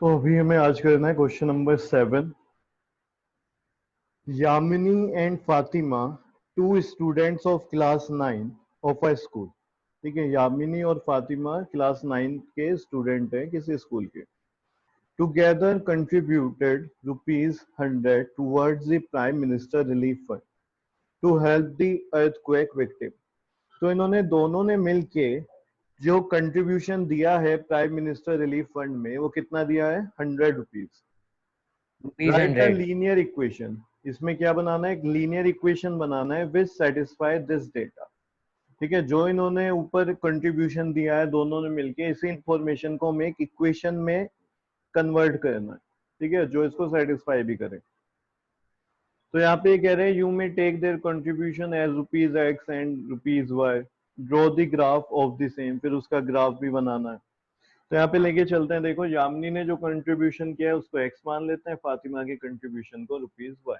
तो अभी हमें आज करना है question number 7। Yamini and Fatima, two students of class 9 of a school. ठीक है, यामिनी और फातिमा क्लास 9 के स्टूडेंट हैं किसी स्कूल के। Together contributed ₹100 towards the prime minister relief fund to help the earthquake victim. तो इन्होंने दोनों ने मिलके जो कंट्रीब्यूशन दिया है प्राइम मिनिस्टर रिलीफ फंड में, वो कितना दिया है? ₹100। रुपीज राइट अ 100। Linear equation. इसमें क्या बनाना है? एक लीनियर इक्वेशन बनाना है विच सेटिस्फाई दिस डेटा। ठीक है, जो इन्होंने ऊपर कंट्रीब्यूशन दिया है दोनों ने मिलके, इसी इंफॉर्मेशन को हमें एक इक्वेशन में कन्वर्ट करना है। ठीक है, जो इसको सेटिस्फाई भी करे। तो यहाँ पे कह रहे हैं you may take their contribution as ₹X and ₹Y, draw the graph of the same. फिर उसका ग्राफ भी बनाना है। तो यहाँ पे लेके चलते हैं। देखो, यामिनी ने जो कंट्रीब्यूशन किया है उसको X मान लेते हैं, फातिमा के कंट्रीब्यूशन को ₹Y।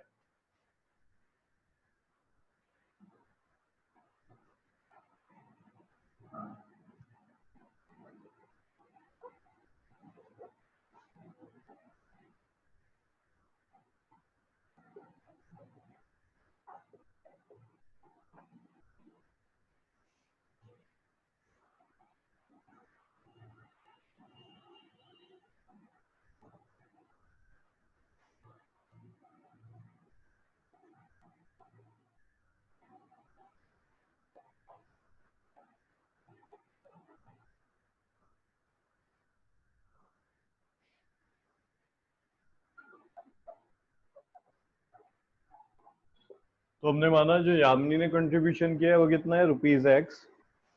तो हमने माना जो यामिनी ने कंट्रीब्यूशन किया है वो कितना है? ₹X।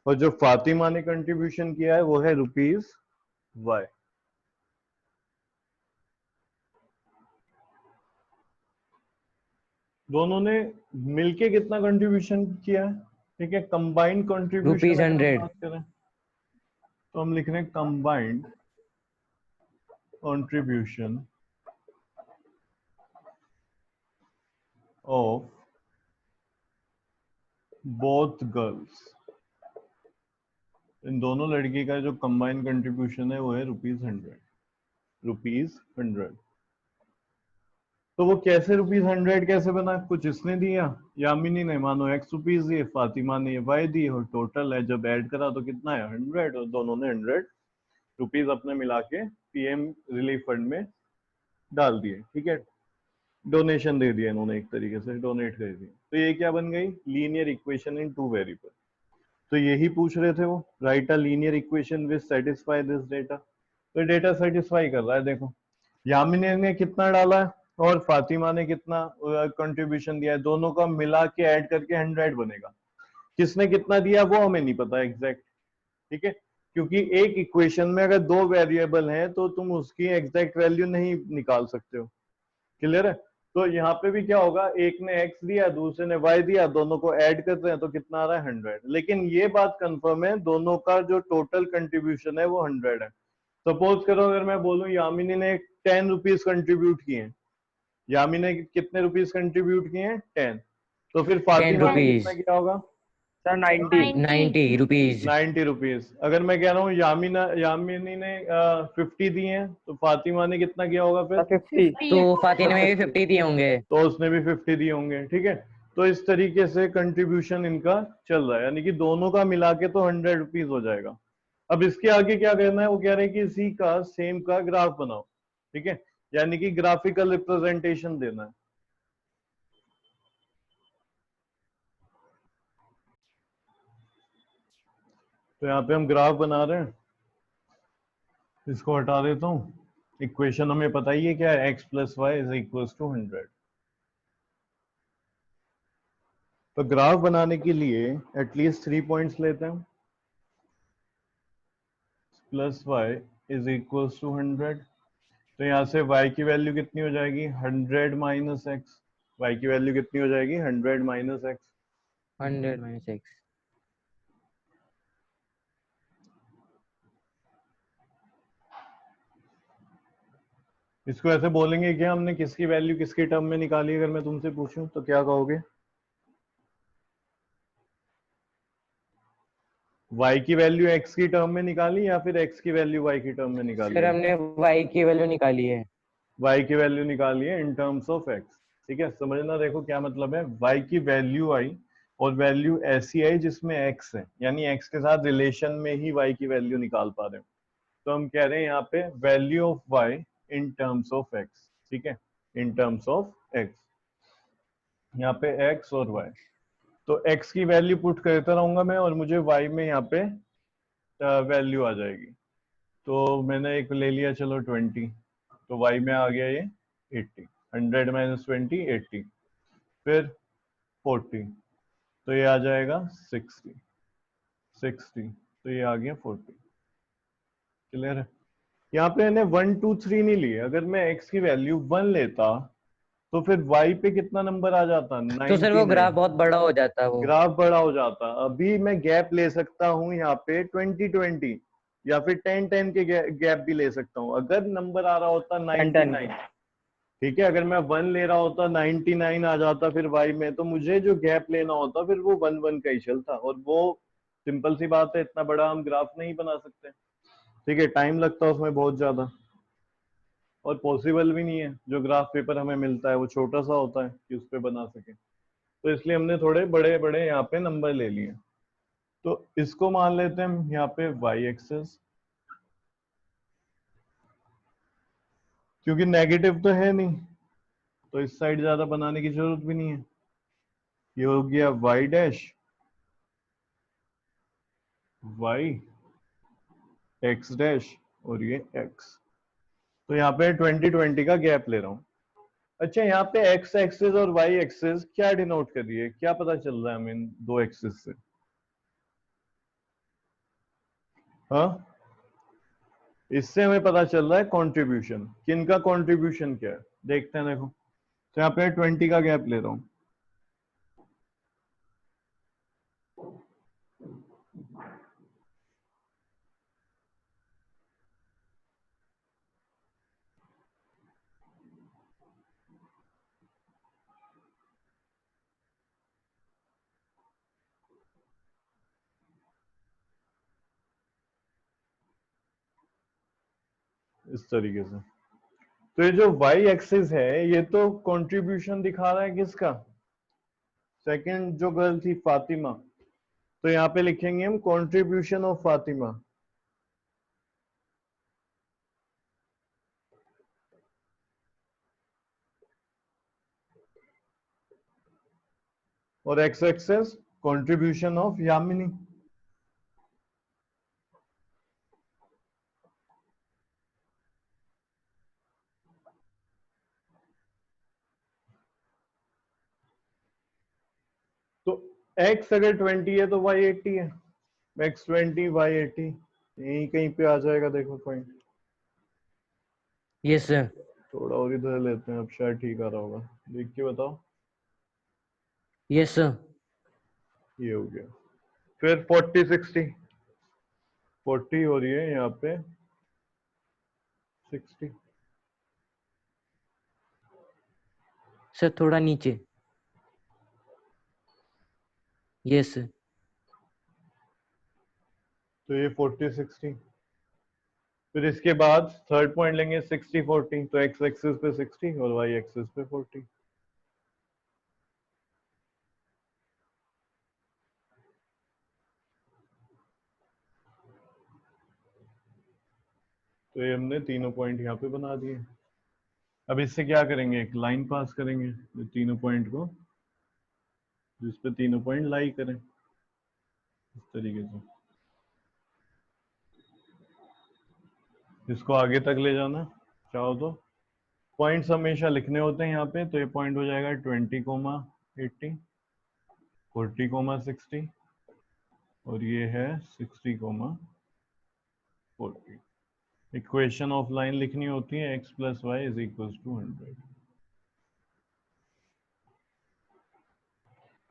और जो फातिमा ने कंट्रीब्यूशन किया है वो है ₹Y। दोनों ने मिलके कितना कंट्रीब्यूशन किया है? ठीक है, कंबाइंड कंट्रीब्यूशन रुपीज अगर हम 100। बात करें तो हम लिख रहे हैं combined contribution of both girls. इन दोनों लड़की का जो कंबाइंड कंट्रीब्यूशन है वो है ₹100। तो वो कैसे ₹100 कैसे बना? कुछ इसने दिया, यामिनी ने मानो ₹X दिए, फातिमा ने Y दी, और टोटल है जब ऐड करा तो कितना है? 100। और दोनों ने ₹100 अपने मिला के पीएम रिलीफ फंड में डाल दिए। ठीक है, डोनेशन दे दिया इन्होंने, एक तरीके से डोनेट कर दिया। तो ये क्या बन गई? Linear equation in two variable. तो यही पूछ रहे थे वो, right a linear equation which satisfy this data. तो डेटा सेटिस्फाई कर रहा है। देखो, यामिनी ने कितना डाला है और फातिमा ने कितना कंट्रीब्यूशन दिया है, दोनों का मिला के ऐड करके 100 बनेगा। किसने कितना दिया वो हमें नहीं पता एग्जैक्ट। ठीक है, क्योंकि एक इक्वेशन में अगर दो वेरिएबल हैं तो तुम उसकी एग्जैक्ट वैल्यू नहीं निकाल सकते हो। क्लियर है? तो यहाँ पे भी क्या होगा, एक ने X दिया, दूसरे ने Y दिया, दोनों को ऐड करते हैं तो कितना आ रहा है? 100। लेकिन ये बात कंफर्म है, दोनों का जो टोटल कंट्रीब्यूशन है वो 100 है। सपोज करो अगर मैं बोलूं यामिनी ने ₹10 कंट्रीब्यूट किए हैं, यामिनी ने कितने रुपीस कंट्रीब्यूट किए हैं? 10। तो फिर टेन फातिमा ने कितना रुपीज किया होगा? सर 90। 90 रुपीज। ₹90। अगर मैं कह रहा हूँ यामिनी ने 50 दिए हैं तो फातिमा ने कितना किया होगा फिर? 50। तो फातिमा में भी 50 दिए होंगे। तो उसने भी 50 दिए होंगे। ठीक है, तो इस तरीके से कंट्रीब्यूशन इनका चल रहा है, यानी कि दोनों का मिला के तो ₹100 हो जाएगा। अब इसके आगे क्या करना है? वो कह रहे हैं कि इसी का सेम का ग्राफ बनाओ। ठीक है, यानी कि ग्राफिकल रिप्रेजेंटेशन देना है। तो यहाँ पे हम ग्राफ बना रहे हैं, इसको हटा देता हूँ। इक्वेशन हमें पता ही है क्या है, X + Y = 100। तो ग्राफ बनाने के लिए एटलीस्ट 3 पॉइंट्स लेते हैं। +y = 100। तो यहाँ से y की वैल्यू कितनी हो जाएगी? 100 - x। y की वैल्यू कितनी हो जाएगी? 100 - x। 100 - X। इसको ऐसे बोलेंगे क्या हमने किसकी वैल्यू किसकी टर्म में निकाली? अगर मैं तुमसे पूछूं तो क्या कहोगे? y की वैल्यू x की टर्म में निकाली या फिर x की वैल्यू y की टर्म में निकाली सर है? हमने y की वैल्यू निकाली है। y की वैल्यू निकाली है इन टर्म्स ऑफ x। ठीक है, समझना, देखो क्या मतलब है, y की वैल्यू आई और वैल्यू ऐसी आई जिसमें x है, यानी x के साथ रिलेशन में ही y की वैल्यू निकाल पा रहे हो। तो हम कह रहे हैं यहाँ पे value of y in terms of x। ठीक है, इन टर्म्स ऑफ x, यहाँ पे x और y। तो x की वैल्यू पुट करता रहूंगा मैं और मुझे y में यहाँ पे वैल्यू आ जाएगी। तो मैंने एक ले लिया, चलो 20, तो y में आ गया ये 80, 100 माइनस 20 80, फिर 40, तो ये आ जाएगा 60, 60 तो ये आ गया 40। क्लियर है? यहाँ पे मैंने 1 2 3 नहीं लिए, अगर मैं x की वैल्यू 1 लेता तो फिर y पे कितना नंबर आ जाता, तो सर वो 99। ग्राफ बहुत बड़ा हो जाता है वो। ग्राफ बड़ा हो जाता। अभी मैं गैप ले सकता हूँ यहाँ पे 20 या फिर 10 के गैप भी ले सकता हूँ, अगर नंबर आ रहा होता 10 99। ठीक है, अगर मैं 1 ले रहा होता 99 आ जाता फिर y में, तो मुझे जो गैप लेना होता फिर वो 1 का ही चलता, और वो सिंपल सी बात है, इतना बड़ा हम ग्राफ नहीं बना सकते। ठीक है, टाइम लगता है उसमें बहुत ज्यादा, और पॉसिबल भी नहीं है, जो ग्राफ पेपर हमें मिलता है वो छोटा सा होता है कि उस पर बना सके। तो इसलिए हमने थोड़े बड़े बड़े यहाँ पे नंबर ले लिए। तो इसको मान लेते हैं हम यहाँ पे y एक्सेस, क्योंकि नेगेटिव तो है नहीं तो इस साइड ज्यादा बनाने की जरूरत भी नहीं है। ये हो गया y dash, y x dash और ये x। तो यहाँ पे 20 का गैप ले रहा हूँ। अच्छा, यहाँ पे x एक्सिस और y एक्सिस क्या डिनोट कर रही है, क्या पता चल रहा है हमें इन दो एक्सिस से? हाँ, इससे हमें पता चल रहा है कंट्रीब्यूशन। किनका कंट्रीब्यूशन क्या है देखते हैं, देखो। तो यहाँ पे 20 का गैप ले रहा हूँ। इस तरीके से। तो ये जो y एक्सिस है ये तो कंट्रीब्यूशन दिखा रहा है किसका, सेकंड जो गर्ल थी फातिमा। तो यहाँ पे लिखेंगे हम कंट्रीब्यूशन ऑफ फातिमा। और x axis contribution of Yamini. तो x अगर 20 है तो y 80 है, x 20 y 80, यही कहीं पे आ जाएगा, देखो पॉइंट। Yes sir. थोड़ा और इधर लेते हैं, अब शायद ठीक आ रहा होगा, देख के बताओ। Yes sir. ये हो गया, फिर 40 60, 40 हो रही है यहाँ पे 60। सर थोड़ा नीचे। Yes sir. तो ये 40 60, फिर इसके बाद थर्ड पॉइंट लेंगे 60 40, तो x एक्सिस पे 60 और y एक्सिस पे 40। तो ये हमने तीनों पॉइंट यहाँ पे बना दिए। अब इससे क्या करेंगे, एक लाइन पास करेंगे ये तीनों पॉइंट को, जिस पे तीनों पॉइंट लाई करें, इस तरीके से। इसको आगे तक ले जाना चाहो तो पॉइंट्स हमेशा लिखने होते हैं यहाँ पे। तो ये पॉइंट हो जाएगा 20, 80, 40, 60 और ये है 60, 40। इक्वेशन ऑफ लाइन लिखनी होती है x plus y is equal to 100।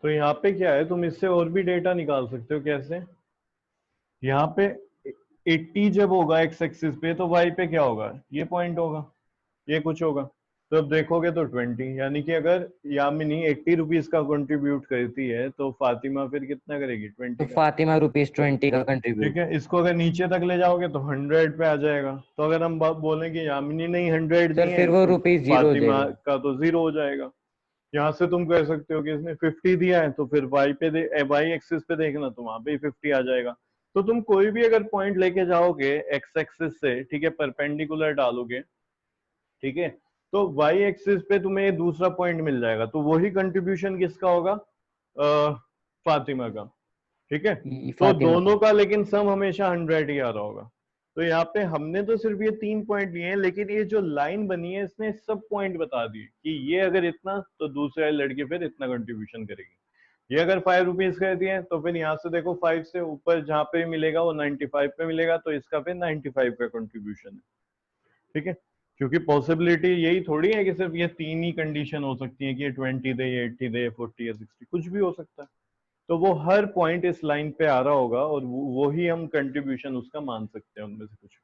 तो यहाँ पे क्या है, तुम इससे और भी डेटा निकाल सकते हो। कैसे? यहाँ पे 80 जब होगा x एक्सिस पे तो y पे क्या होगा, ये पॉइंट होगा, ये कुछ होगा। तो अब देखोगे तो 20, यानी कि अगर यामिनी 80 रुपीज का कंट्रीब्यूट करती है तो फातिमा फिर कितना करेगी, 20 तो का। फातिमा ₹20 का ठीक कंट्रीब्यूट। है, इसको अगर नीचे तक ले जाओगे तो 100 पे आ जाएगा। तो अगर हम बोलेंगे यामिनी नहीं 100 सर दिए फिर हैं वो तो ₹0 हो फातिमा जाएगा। का तो 0 हो जाएगा। यहाँ से तुम कह सकते हो कि इसने 50 दिया है तो फिर वाई एक्सिस पे देखना तो वहां पे 50 आ जाएगा। तो तुम कोई भी अगर पॉइंट लेके जाओगे एक्स एक्सिस से, ठीक है, परपेंडिकुलर डालोगे, ठीक है, तो वाई एक्सिस पे तुम्हें दूसरा पॉइंट मिल जाएगा, तो वही कंट्रीब्यूशन किसका होगा, फातिमा का। ठीक है, तो फातिमा दोनों का। का लेकिन सम हमेशा 100 ही आ रहा होगा। तो यहाँ पे हमने तो सिर्फ ये 3 पॉइंट लिए हैं, लेकिन ये जो लाइन बनी है इसने सब पॉइंट बता दिए कि ये अगर इतना तो दूसरे लड़की फिर इतना कंट्रीब्यूशन करेगी। ये अगर 5 रुपीज कर दिए तो फिर यहाँ से देखो 5 से ऊपर जहाँ पे मिलेगा वो 95 पे मिलेगा, तो इसका फिर 95 का कंट्रीब्यूशन है। ठीक है, क्योंकि पॉसिबिलिटी यही थोड़ी है कि सिर्फ ये 3 ही कंडीशन हो सकती है कि ये 20 दे, ये 80 दे, 40 या 60, कुछ भी हो सकता है। तो वो हर पॉइंट इस लाइन पे आ रहा होगा और वो ही हम कंट्रीब्यूशन उसका मान सकते हैं उनमें से कुछ भी।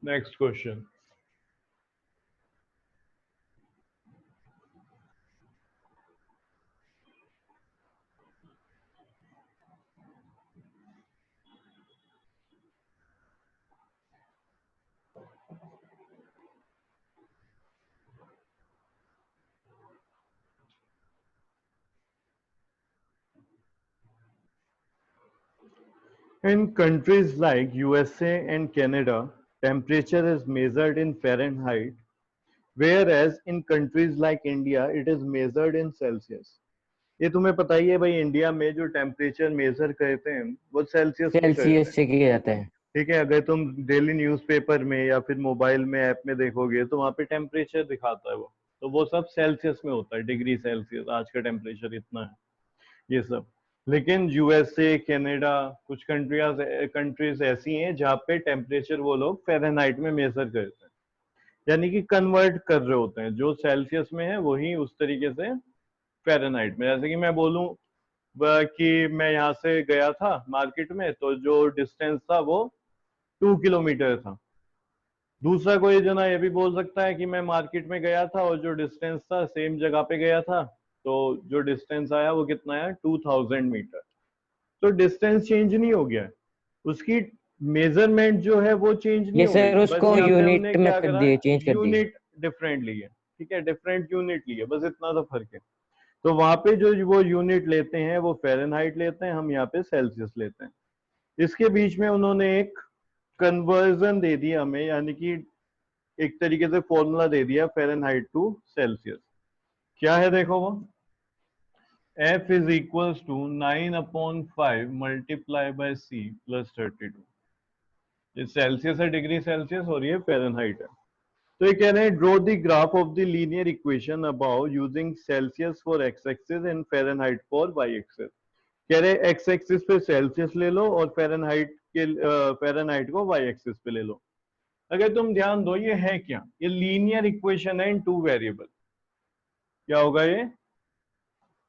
Next question. In countries like USA and Canada, temperature is measured in Fahrenheit, whereas in countries like India, it is measured in Celsius. ये तुम्हें पता ही है भाई, इंडिया में जो टेम्परेचर मेजर करते हैं वो सेल्सियस में करते सेल्सियस हैं। से किया जाता है। ठीक है, अगर तुम डेली न्यूज़पेपर में या फिर मोबाइल में ऐप में देखोगे तो वहां पे टेम्परेचर दिखाता है वो, तो वो सब सेल्सियस में होता है, डिग्री सेल्सियस, आज का टेम्परेचर इतना है, ये सब। लेकिन यूएसए, कनाडा, कुछ कंट्रीज ऐसी हैं जहाँ पे टेम्परेचर वो लोग फ़ारेनहाइट में मेजर करते हैं, यानी कि कन्वर्ट कर रहे होते हैं, जो सेल्सियस में है वही उस तरीके से फ़ारेनहाइट में। जैसे कि मैं बोलूं कि मैं यहाँ से गया था मार्केट में, तो जो डिस्टेंस था वो 2 किलोमीटर था। दूसरा कोई जना ये भी बोल सकता है कि मैं मार्केट में गया था और जो डिस्टेंस था सेम जगह पे गया था, तो जो डिस्टेंस आया वो कितना आया, 2000 मीटर। तो डिस्टेंस चेंज नहीं हो गया है, उसकी मेजरमेंट जो है वो चेंज नहीं ये हो गई, सर बस उसको यहाँ पे हमने यूनिट में क्या कर करा, दिए, चेंज कर दिए। यूनिट डिफरेंट ली है। ठीक है, डिफरेंट यूनिट ली है, बस इतना सा फर्क है। तो वहां पे जो वो यूनिट लेते हैं वो फ़ारेनहाइट लेते हैं, हम यहाँ पे सेल्सियस लेते हैं। इसके बीच में उन्होंने एक कन्वर्जन दे दिया हमें, यानी कि एक तरीके से फॉर्मूला दे दिया फ़ारेनहाइट टू सेल्सियस। क्या है देखो वो, F is equals to 9/5 multiply by C plus 32। ये सेल्सियस है, डिग्री सेल्सियस, और ये फ़ारेनहाइट है। तो ये कह रहे हैं draw the graph of the linear equation above using Celsius for x axis and Fahrenheit for y axis. कह रहे एक्स एक्सिस पे सेल्सियस ले लो और फ़ारेनहाइट को वाई एक्सिस पे ले लो। अगर तुम ध्यान दो ये है क्या, ये लीनियर इक्वेशन है इन 2 वेरिएबल। क्या होगा ये,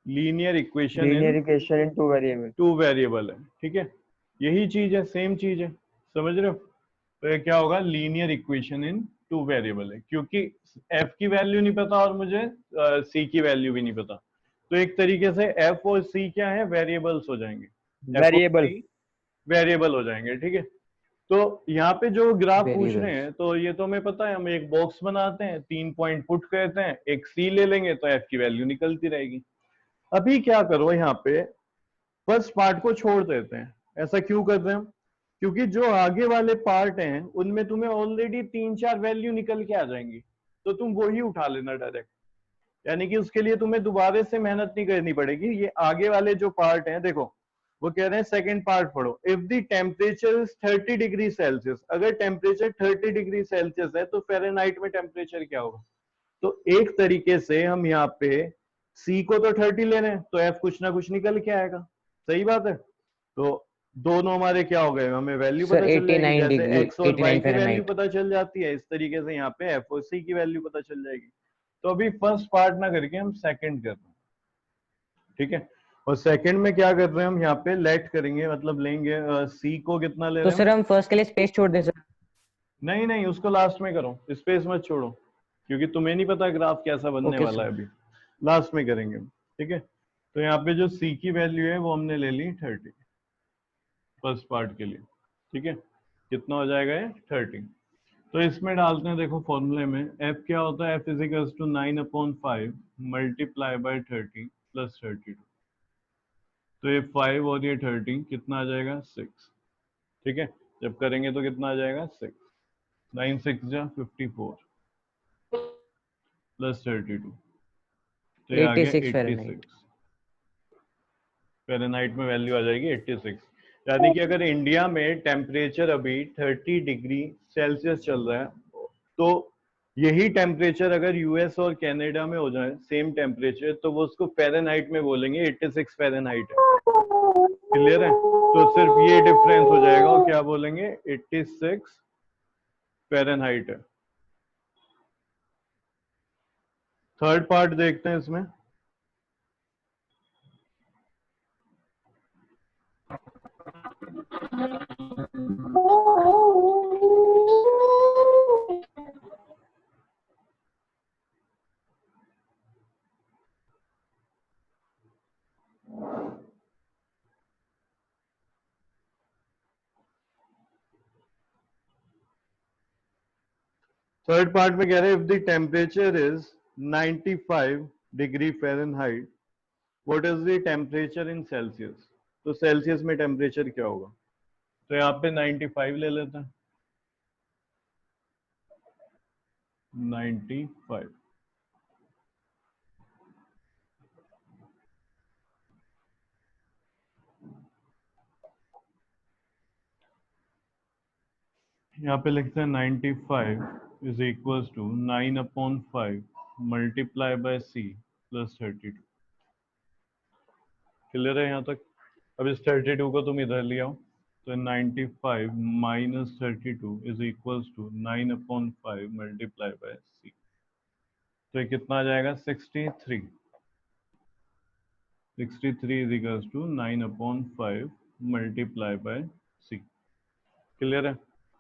linear equation in linear equation in two variable. 2 variable है। ठीक है, यही चीज है, सेम चीज है, समझ रहे हो। तो ये क्या होगा, लीनियर इक्वेशन इन 2 वेरिएबल है, क्योंकि f की वैल्यू नहीं पता और मुझे c की वैल्यू भी नहीं पता, तो एक तरीके से f और c क्या है, वेरिएबल्स हो जाएंगे, f और वेरिएबल। c वेरिएबल हो जाएंगे। ठीक है, तो यहाँ पे जो ग्राफ पूछ रहे वेरिएबल्स। हैं तो ये तो हमें पता है, हम एक बॉक्स बनाते हैं, 3 पॉइंट पुट करते हैं, एक सी ले लेंगे तो एफ की वैल्यू निकलती रहेगी। अभी क्या करो, यहाँ पे फर्स्ट पार्ट को छोड़ देते हैं। ऐसा क्यों कर रहे हैं हम, क्योंकि जो आगे वाले पार्ट हैं उनमें तुम्हें ऑलरेडी 3-4 वैल्यू निकल के आ जाएंगी, तो तुम वही उठा लेना डायरेक्ट, यानी कि उसके लिए तुम्हें दोबारा से मेहनत नहीं करनी पड़ेगी। ये आगे वाले जो पार्ट हैं देखो, वो कह रहे हैं सेकंड पार्ट पढ़ो, if the temperature is 30 degree Celsius, अगर टेम्परेचर 30 डिग्री सेल्सियस है तो फ़ारेनहाइट में टेम्परेचर क्या होगा, तो एक तरीके से हम यहाँ पे सी को तो 30 ले रहे हैं, तो एफ कुछ ना कुछ निकल के आएगा। सही बात है। तो दोनों हमारे क्या हो गए, हमें वैल्यू सर पता चल जाएगी। 89 जैसे डिग्री, एक्स और वाई 89 की वैल्यू फ़ारेनहाइट। पता चल जाती है, इस तरीके से यहाँ पे एफ और सी की वैल्यू पता चल जाएगी। तो अभी फर्स्ट पार्ट ना करके हम सेकंड कर रहे हैं, ठीक है। और सेकंड में क्या कर रहे हैं हम, यहाँ पे लेट करेंगे, मतलब लेंगे सी को कितना ले तो रहे हैं सर हम। हम फर्स्ट के लिए स्पेस छोड़ दें सर? नहीं नहीं, उसको लास्ट में करो, स्पेस मत छोड़ो, क्योंकि तुम्हें नहीं पता ग्राफ कैसा बनने ओके वाला सर। है। अभी लास्ट में करेंगे हम, ठीक है। तो यहाँ पे जो सी की वैल्यू है वो हमने ले ली 30 फर्स्ट पार्ट के लिए, ठीक है। कितना हो जाएगा ये 30। तो इसमें डालते हैं, देखो फॉर्मूले में एफ क्या होता है, F is equals to 9/5 multiply by 30 plus 32। तो ये 5 और ये 30 कितना आ जाएगा 6, ठीक है। जब करेंगे तो कितना आ जाएगा 6, 9 6 जा 54 प्लस 32, तो ये आ गया 86 फ़ारेनहाइट। 86। फ़ारेनहाइट में वैल्यू आ जाएगी 86। यानी कि अगर इंडिया में टेम्परेचर अभी 30 डिग्री सेल्सियस चल रहा है, तो यही टेम्परेचर अगर यूएस और कनाडा में हो जाए सेम टेम्परेचर, तो वो उसको फ़ारेनहाइट में बोलेंगे 86 फ़ारेनहाइट है। क्लियर है। तो सिर्फ ये डिफरेंस हो जाएगा और क्या बोलेंगे 86 फ़ारेनहाइट है। थर्ड पार्ट देखते हैं इसमें। थर्ड पार्ट में कह रहे हैं if the temperature is 95 degree Fahrenheit what is the temperature in Celsius. तो सेल्सियस में टेम्परेचर क्या होगा। तो यहाँ पे 95 ले लेते हैं, 95। यहाँ पे लिखते हैं 95 is equals to 9/5 multiply by C plus 32। Clear है यहाँ तक। अब इस 32 को तुम इधर ले आओ, तो 95 minus 32 is equals to 9/5 multiply by C. तो ये कितना आ जाएगा 63। 63 is equals to 9/5 multiply by C. Clear है।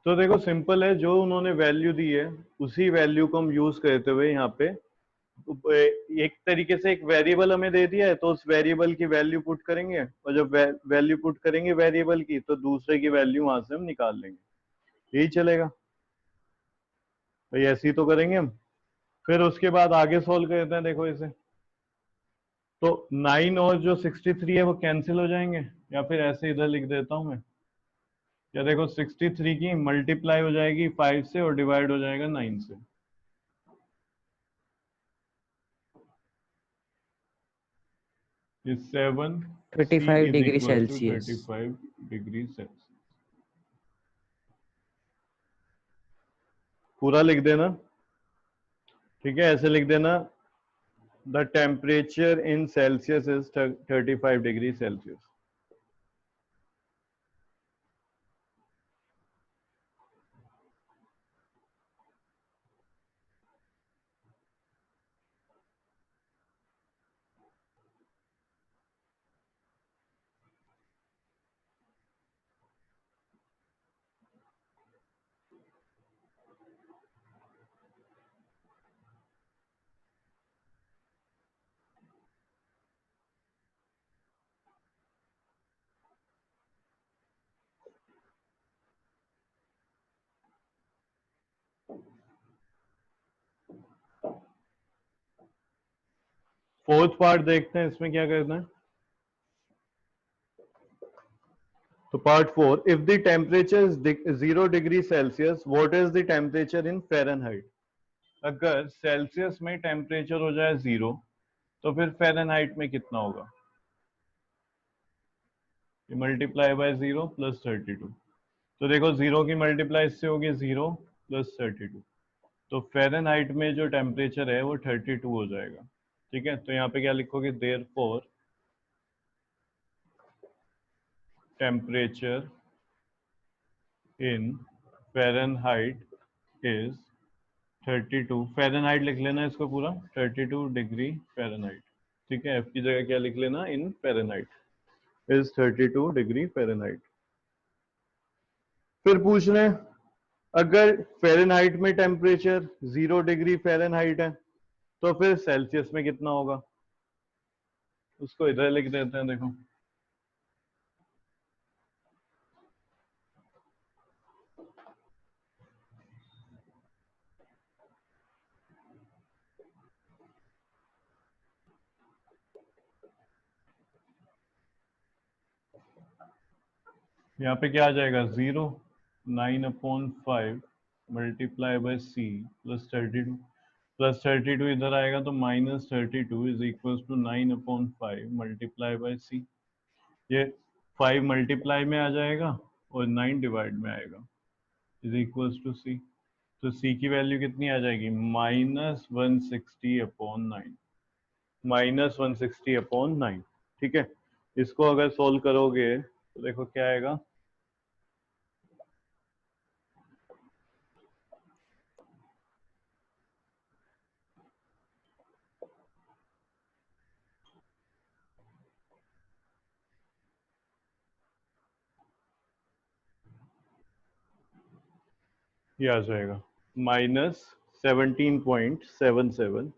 तो देखो सिंपल है, जो उन्होंने वैल्यू दी है उसी वैल्यू को हम यूज करते हुए यहाँ पे एक तरीके से एक वेरिएबल हमें दे दिया है, तो उस वेरिएबल की वैल्यू पुट करेंगे, और जब वैल्यू पुट करेंगे वेरिएबल की, तो दूसरे की वैल्यू वहां से हम निकाल लेंगे। यही चलेगा भाई, ऐसे ही तो करेंगे हम। फिर उसके बाद आगे सोल्व करते हैं। देखो इसे, तो 9 और जो 63 है वो कैंसिल हो जाएंगे, या फिर ऐसे इधर लिख देता हूं मैं। या देखो 63 की मल्टीप्लाई हो जाएगी 5 से और डिवाइड हो जाएगा 9 से। Is 7 C 35 is degree equal to Celsius. 35 degree Celsius. पूरा लिख देना, ठीक है। ऐसे लिख देना, the temperature in Celsius is 35 degree Celsius. Fourth part देखते हैं, इसमें क्या करना है। तो part 4, if the temperature is 0 degree Celsius what is the temperature in Fahrenheit. अगर सेल्सियस में टेम्परेचर हो जाए 0, तो फिर फ़ारेनहाइट में कितना होगा। Multiply by 0 plus 32। तो देखो 0 की मल्टीप्लाई इससे होगी 0 प्लस 32, तो फ़ारेनहाइट में जो टेम्परेचर है वो 32 हो जाएगा। ठीक है, तो यहाँ पे क्या लिखोगे, therefore temperature in Fahrenheit is 32। Fahrenheit लिख लेना इसको पूरा, 32 डिग्री फ़ारेनहाइट। ठीक है, एफ की जगह क्या लिख लेना, इन फ़ारेनहाइट इज 32 डिग्री फ़ारेनहाइट। फिर पूछ रहे हैं अगर फ़ारेनहाइट में टेम्परेचर 0 डिग्री फ़ारेनहाइट है तो फिर सेल्सियस में कितना होगा, उसको इधर लिख देते हैं। देखो यहाँ पे क्या आ जाएगा, 0, 9/5 multiply by C plus 32, plus 32 इधर आएगा तो -32 is equal to 9/5 multiply by C. ये 5 मल्टीप्लाई में आ जाएगा और 9 डिवाइड में आएगा, इज इक्वल टू सी। तो सी की वैल्यू कितनी आ जाएगी, -160/9, -160/9। ठीक है, इसको अगर सोल्व करोगे तो देखो क्या आएगा, ये आ जाएगा -17.77।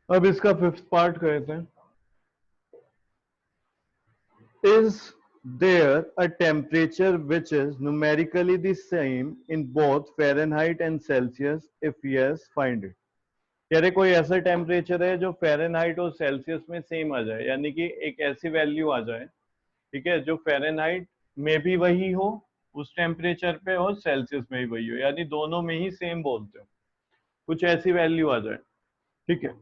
अब इसका फिफ्थ पार्ट कहते हैं, is there a temperature which is numerically the same in both Fahrenheit and Celsius? If yes, find it। कह रहे कोई ऐसा टेम्परेचर है जो फ़ारेनहाइट और सेल्सियस में सेम आ जाए, यानी कि एक ऐसी वैल्यू आ जाए, ठीक है, जो फ़ारेनहाइट में भी वही हो उस टेम्परेचर पे और सेल्सियस में भी वही हो, यानी दोनों में ही सेम बोलते हो, कुछ ऐसी वैल्यू आ जाए। ठीक है,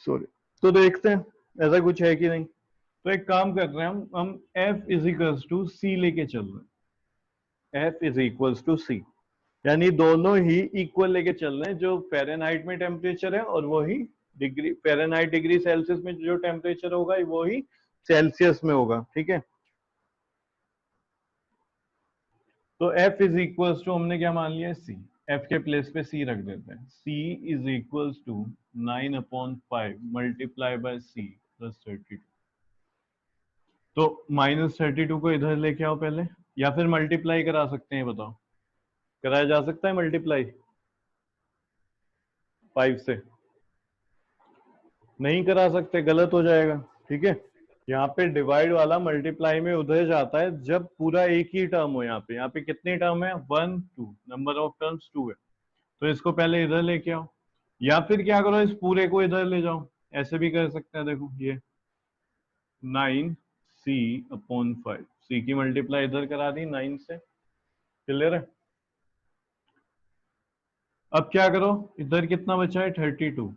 सॉरी, तो देखते हैं ऐसा कुछ है कि नहीं। तो एक काम कर रहे हैं, हम F इज इक्वल्स टू सी लेके चल रहे हैं, F इज इक्वल्स टू सी, यानी दोनों ही इक्वल लेके चल रहे हैं, जो फ़ारेनहाइट में टेम्परेचर है और वही डिग्री फ़ारेनहाइट डिग्री सेल्सियस में जो टेम्परेचर होगा वो ही सेल्सियस में होगा। ठीक है, तो F इज इक्वल्स टू हमने क्या मान लिया, सी। F के प्लेस पे सी रख देते हैं, C is equals to 9/5 multiply by C plus 32। तो -32 को इधर लेके आओ पहले, या फिर मल्टीप्लाई करा सकते हैं, बताओ कराया जा सकता है मल्टीप्लाई 5 से? नहीं करा सकते, गलत हो जाएगा। ठीक है, यहाँ पे डिवाइड वाला मल्टीप्लाई में उधर जाता है जब पूरा एक ही टर्म हो। यहाँ पे कितने टर्म है, 1 2, नंबर ऑफ टर्म्स 2 है, तो इसको पहले इधर लेके आओ, या फिर क्या करो, इस पूरे को इधर ले जाओ, ऐसे भी कर सकते हैं। देखो ये 9c/5, सी की मल्टीप्लाई इधर करा दी 9 से, क्लियर है। अब क्या करो, इधर कितना बचा है, 32,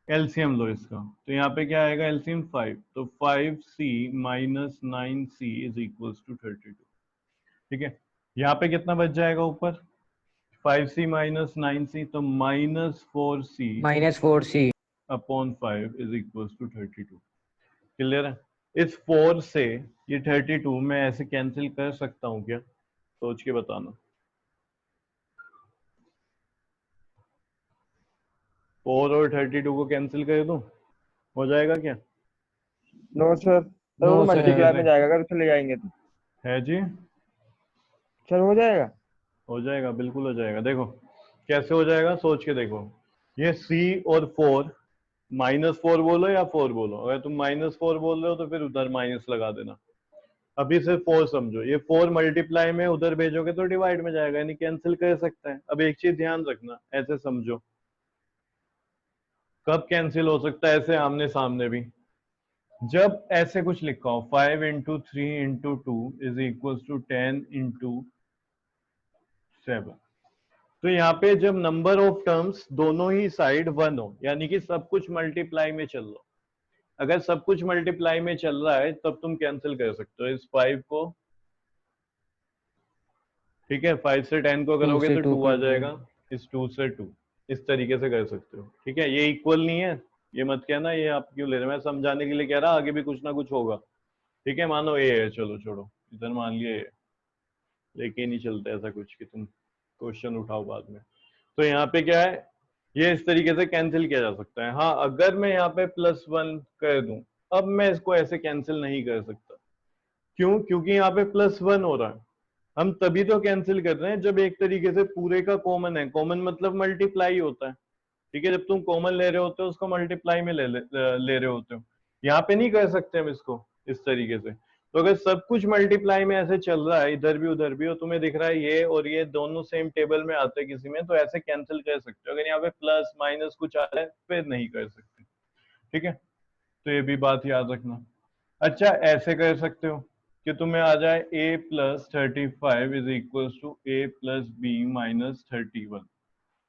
एलसीएम लो इसका, तो यहाँ पे क्या आएगा, एलसीएम 5, तो 5c minus 9c is equals to 32। ठीक है, यहाँ पे कितना बच जाएगा ऊपर, 5c माइनस 9c, तो -4c -4c। Upon 5 is equals to 32। Clear है, इस 4 से ये 32 मैं ऐसे कैंसिल कर सकता हूँ क्या, सोच के बताना। 4 और 32 को कैंसिल कर दूं, हो जाएगा क्या? नो सर, तो नो वो सर। मल्टीप्लाई में जाएगा अगर चले जाएंगे तो। है जी, सर हो जाएगा। हो जाएगा, बिल्कुल हो जाएगा। देखो कैसे हो जाएगा, सोच के देखो, ये c और 4, -4 बोलो या 4 बोलो, अगर तुम -4 बोल रहे हो तो फिर उधर माइनस लगा देना। अभी सिर्फ 4 समझो, ये 4 मल्टीप्लाई में उधर भेजोगे तो डिवाइड में जाएगा, यानी कैंसिल कर सकते हैं। अब एक चीज ध्यान रखना, ऐसे समझो, कब कैंसिल हो सकता है ऐसे आमने सामने भी, जब ऐसे कुछ लिखा हो, 5 into 3 into 2 is equal to 10 into 7, तो यहाँ पे जब नंबर ऑफ टर्म्स दोनों ही साइड 1 हो, यानी कि सब कुछ मल्टीप्लाई में चल रहा, अगर सब कुछ मल्टीप्लाई में चल रहा है तब तुम कैंसिल कर सकते हो इस 5 को, ठीक है। 5 से 10 को 2 करोगे से तो 2 2 आ कर दो। जाएगा, इस 2 से 2, इस तरीके से कर सकते हो, ठीक है। ये इक्वल नहीं है, ये मत कहना ये आप क्यों ले रहे हो, मैं समझाने के लिए कह रहा, आगे भी कुछ ना कुछ होगा, ठीक है। मानो ये है, चलो छोड़ो, इधर मान लिया ये, लेके नहीं चलता ऐसा कुछ कि तुम क्वेश्चन उठाओ बाद में। तो यहाँ पे क्या है, ये इस तरीके से कैंसिल किया जा सकता है। हाँ, अगर मैं यहाँ पे +1 कर दूं, अब मैं इसको ऐसे कैंसिल नहीं कर सकता, क्यों? क्योंकि यहाँ पे +1 हो रहा है। हम तभी तो कैंसिल कर रहे हैं जब एक तरीके से पूरे का कॉमन है, कॉमन मतलब मल्टीप्लाई होता है, ठीक है। जब तुम कॉमन ले रहे होते हो उसको मल्टीप्लाई में ले रहे होते हो। यहाँ पे नहीं कर सकते हम इसको इस तरीके से। तो अगर सब कुछ मल्टीप्लाई में ऐसे चल रहा है, इधर भी उधर भी, और तुम्हें दिख रहा है ये और ये दोनों सेम टेबल में आते हैं किसी में, तो ऐसे कैंसिल कर सकते हो। अगर यहाँ पे प्लस माइनस कुछ आ रहा है फिर नहीं कर सकते, ठीक है। तो ये भी बात याद रखना। अच्छा, ऐसे कर सकते हो कि तुम्हें आ जाए a+35 is equal to a+b-31।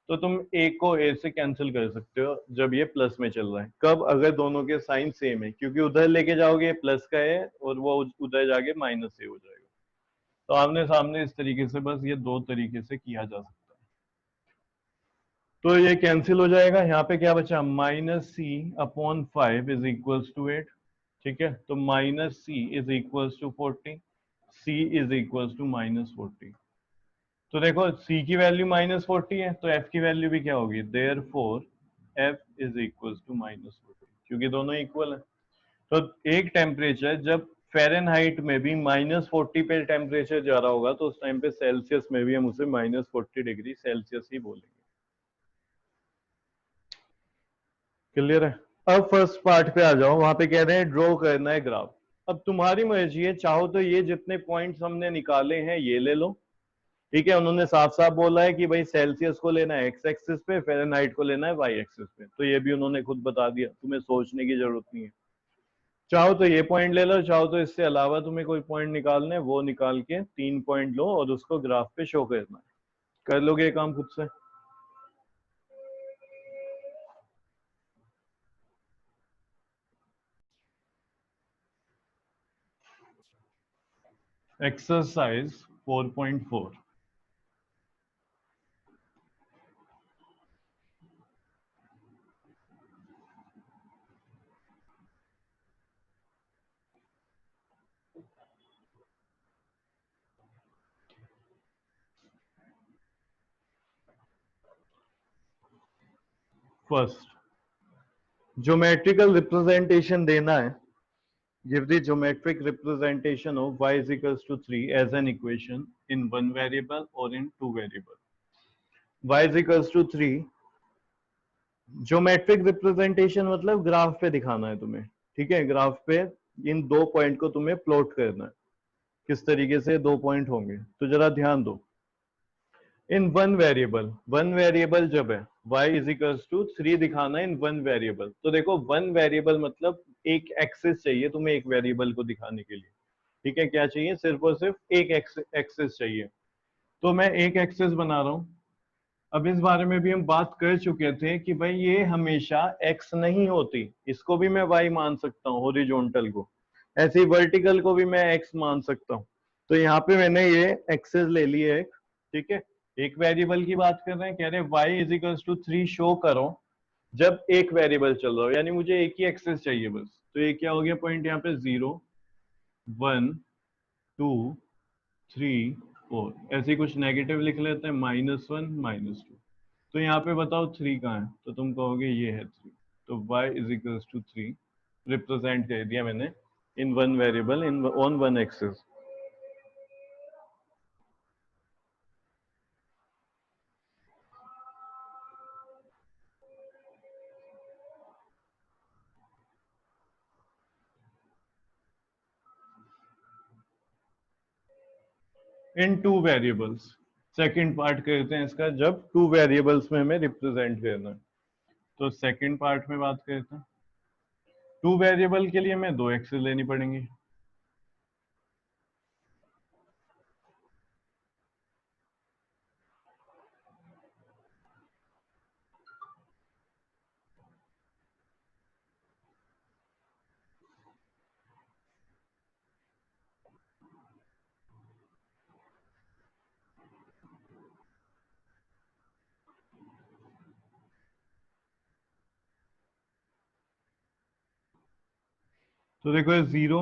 तो तुम a को a से कैंसिल कर सकते हो जब ये प्लस में चल रहा है। कब? अगर दोनों के साइन सेम है, क्योंकि उधर लेके जाओगे ये प्लस का है और वो उधर जाके माइनस से हो जाएगा। तो आमने सामने इस तरीके से, बस ये दो तरीके से किया जा सकता है। तो ये कैंसिल हो जाएगा। यहाँ पे क्या बचा? -c/5 इज इक्वल टू 8, ठीक है। तो -c is equal to 40, c is equal to -40। तो देखो c की वैल्यू -40 है, तो f की वैल्यू भी क्या होगी? Therefore f is equal to -40, क्योंकि दोनों इक्वल है। तो एक टेम्परेचर जब फ़ारेनहाइट में भी -40 पे टेम्परेचर जा रहा होगा, तो उस टाइम पे सेल्सियस में भी हम उसे -40 डिग्री सेल्सियस ही बोलेंगे। क्लियर है? अब फर्स्ट पार्ट पे आ जाओ, वहां पे कह रहे हैं ड्रॉ करना है ग्राफ। अब तुम्हारी मर्जी है, चाहो तो ये जितने पॉइंट्स हमने निकाले हैं ये ले लो, ठीक है। उन्होंने साफ साफ बोला है कि भाई सेल्सियस को लेना है x एक्सिस पे, फ़ारेनहाइट को लेना है y एक्सिस पे, तो ये भी उन्होंने खुद बता दिया, तुम्हें सोचने की जरूरत नहीं है। चाहो तो ये पॉइंट ले लो, चाहो तो इससे अलावा तुम्हें कोई पॉइंट निकालना है वो निकाल के 3 पॉइंट लो और उसको ग्राफ पे शो करना है। कर लोगे ये काम खुद से? एक्सरसाइज 4.4। फर्स्ट, ज्योमेट्रिकल रिप्रेजेंटेशन देना है। Give the geometric representation of y is equals to 3 as an equation in one variable or in two variable. Y is equals to 3, geometric representation मतलब ग्राफ पे दिखाना है तुम्हें, ठीक है। ग्राफ पे इन दो पॉइंट को तुम्हें प्लॉट करना है, किस तरीके से दो पॉइंट होंगे। तो जरा ध्यान दो, इन वन वेरिएबल जब है y इज इक्वल्स टू 3 दिखाना है इन वन वेरिएबल। तो देखो वन वेरिएबल मतलब एक एक्सिस चाहिए तुम्हें एक वेरिएबल को दिखाने के लिए, ठीक है। क्या चाहिए? सिर्फ और सिर्फ एक एक्सिस चाहिए। तो मैं एक एक्सिस बना रहा हूं। अब इस बारे में भी हम बात कर चुके थे कि भाई ये हमेशा x नहीं होती, इसको भी मैं y मान सकता हूँ हॉरिजॉन्टल को, ऐसे ही वर्टिकल को भी मैं x मान सकता हूँ। तो यहाँ पे मैंने ये एक्सिस ले ली है एक, ठीक है। एक वेरिएबल की बात कर रहे हैं, कह रहे हैं y is equals to 3 show करो जब एक वेरिएबल चल रहा हो, यानी मुझे एक ही एक्सिस चाहिए बस। तो ये क्या हो गया पॉइंट यहाँ पे? 0 1 2 3 4, ऐसे कुछ नेगेटिव लिख लेते हैं, -1 -2। तो यहाँ पे बताओ 3 कहाँ है? तो तुम कहोगे ये है 3। तो y is equals to 3 represent कर दिया मैंने in one variable in on one axis. In two variables, second part करते हैं इसका, जब टू वेरिएबल्स में हमें रिप्रेजेंट करना है। तो सेकंड पार्ट में बात करते हैं, टू वेरिएबल के लिए हमें दो एक्सिस लेनी पड़ेंगी। तो देखो ये 0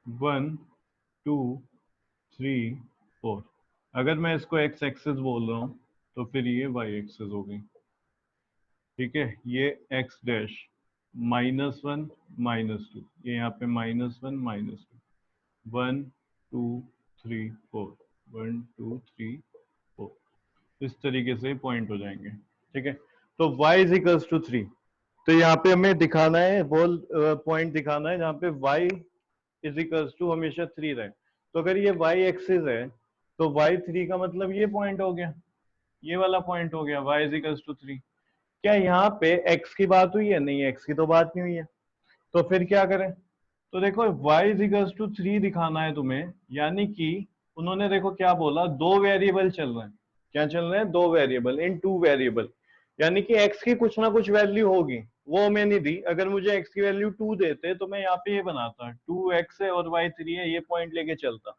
1 2 3 4। अगर मैं इसको x एक्सिस बोल रहा हूँ तो फिर ये y एक्सिस हो गई। ठीक है, ये x डैश -1 -2, ये यहाँ पे -1 -2 1 2 3 4 1 2 3 4, इस तरीके से पॉइंट हो जाएंगे। ठीक है, तो y इज इक्वल्स टू 3। तो यहाँ पे हमें दिखाना है पॉइंट दिखाना है जहाँ पे y इज इक्वल्स टू हमेशा 3 रहे। तो अगर ये y एक्सिस है तो y3 का मतलब ये पॉइंट हो गया, ये वाला पॉइंट हो गया y इज इक्वल्स टू 3। क्या यहाँ पे x की बात हुई है? नहीं, x की तो बात नहीं हुई है। तो फिर क्या करें? तो देखो y इज इक्वल्स टू 3 दिखाना है तुम्हें, यानी कि उन्होंने देखो क्या बोला, दो वेरिएबल चल रहे हैं। क्या चल रहे हैं? दो वेरिएबल इन टू वेरिएबल, यानी कि x की कुछ ना कुछ वैल्यू होगी, वो हमें नहीं दी। अगर मुझे x की वैल्यू 2 देते तो मैं यहाँ पे ये बनाता 2x है और y 3 है, ये पॉइंट लेके चलता।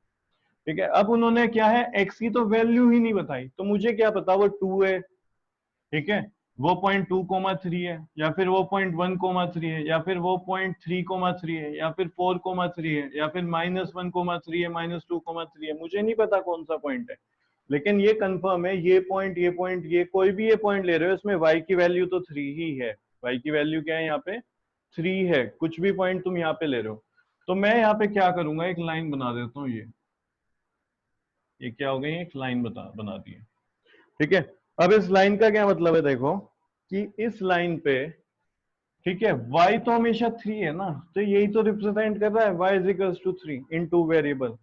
ठीक है, अब उन्होंने क्या है, x की तो वैल्यू ही नहीं बताई, तो मुझे क्या पता वो 2 है। ठीक है, वो पॉइंट 2,3 है, या फिर वो पॉइंट 1,3 है, या फिर वो पॉइंट 3,3 है, या फिर 4,3 है, या फिर -1,3 है, -2,3 है, मुझे नहीं पता कौन सा पॉइंट है। लेकिन ये कंफर्म है, ये पॉइंट ये पॉइंट ये कोई भी ये पॉइंट ले रहे हो, इसमें y की वैल्यू तो 3 ही है। y की वैल्यू क्या है यहाँ पे? 3 है, कुछ भी पॉइंट तुम यहाँ पे ले रहे हो। तो मैं यहाँ पे क्या करूंगा, एक लाइन बना देता हूँ। ये क्या हो गई? एक लाइन बना दी है। ठीक है, अब इस लाइन का क्या मतलब है? देखो कि इस लाइन पे, ठीक है, y तो हमेशा 3 है ना, तो यही तो रिप्रेजेंट कर रहा है y is equals to 3 in two variable.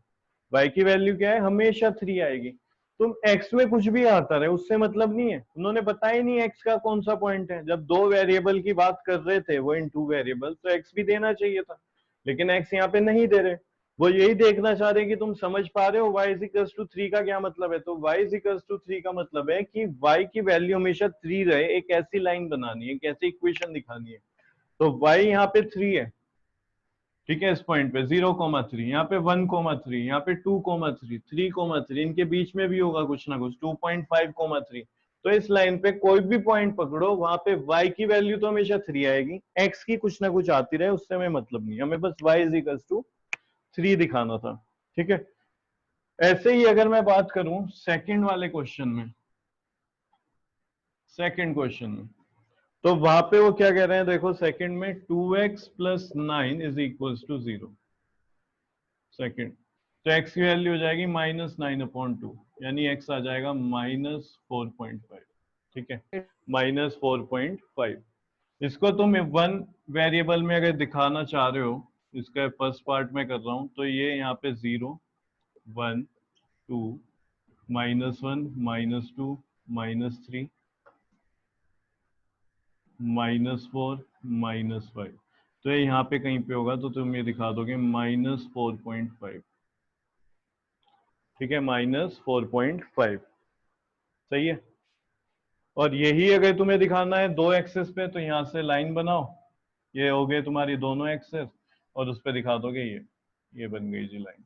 y की वैल्यू क्या है? हमेशा 3 आएगी। तुम x में कुछ भी आता रहे, उससे मतलब नहीं है। उन्होंने बताया नहीं x का कौन सा पॉइंट है। जब दो वेरिएबल की बात कर रहे थे वो इन टू वेरिएबल, तो x भी देना चाहिए था, लेकिन x यहाँ पे नहीं दे रहे। वो यही देखना चाह रहे हैं कि तुम समझ पा रहे हो y इज इक्वल्स टू 3 का क्या मतलब है। तो y इज इक्वल्स टू 3 का मतलब है कि y की वैल्यू हमेशा 3 रहे। एक ऐसी लाइन बनानी है, एक ऐसी इक्वेशन दिखानी है। तो y यहाँ पे 3 है, ठीक है, इस पॉइंट पे 0,3, यहाँ पे 1,3, यहाँ पे 2,3, 3,3, इनके बीच में भी होगा कुछ ना कुछ 2.5,3। तो इस लाइन पे कोई भी पॉइंट पकड़ो, वहां पे y की वैल्यू तो हमेशा 3 आएगी, x की कुछ ना कुछ आती रहे, उससे हमें मतलब नहीं, हमें बस y इज इक्वल टू 3 दिखाना था। ठीक है, ऐसे ही अगर मैं बात करूं सेकंड वाले क्वेश्चन में, सेकंड क्वेश्चन में, तो वहां पे वो क्या कह रहे हैं? देखो सेकंड में 2x + 9 is equal to 0। Second, तो x की वैल्यू हो जाएगी -9/2, यानी x आ जाएगा -4.5। ठीक है, -4.5। इसको तुम वन वेरिएबल में अगर दिखाना चाह रहे हो, इसका फर्स्ट पार्ट में कर रहा हूं, तो ये यहाँ पे 0 1 2 -1 -2 -3 -4 -5, तो ये यहाँ पे कहीं पे होगा, तो तुम ये दिखा दोगे -4.5। ठीक है, -4.5, सही है। और यही अगर तुम्हें दिखाना है दो एक्सेस पे, तो यहाँ से लाइन बनाओ, ये हो गए तुम्हारी दोनों एक्सेस, और उस पर दिखा दोगे ये बन गई जी लाइन।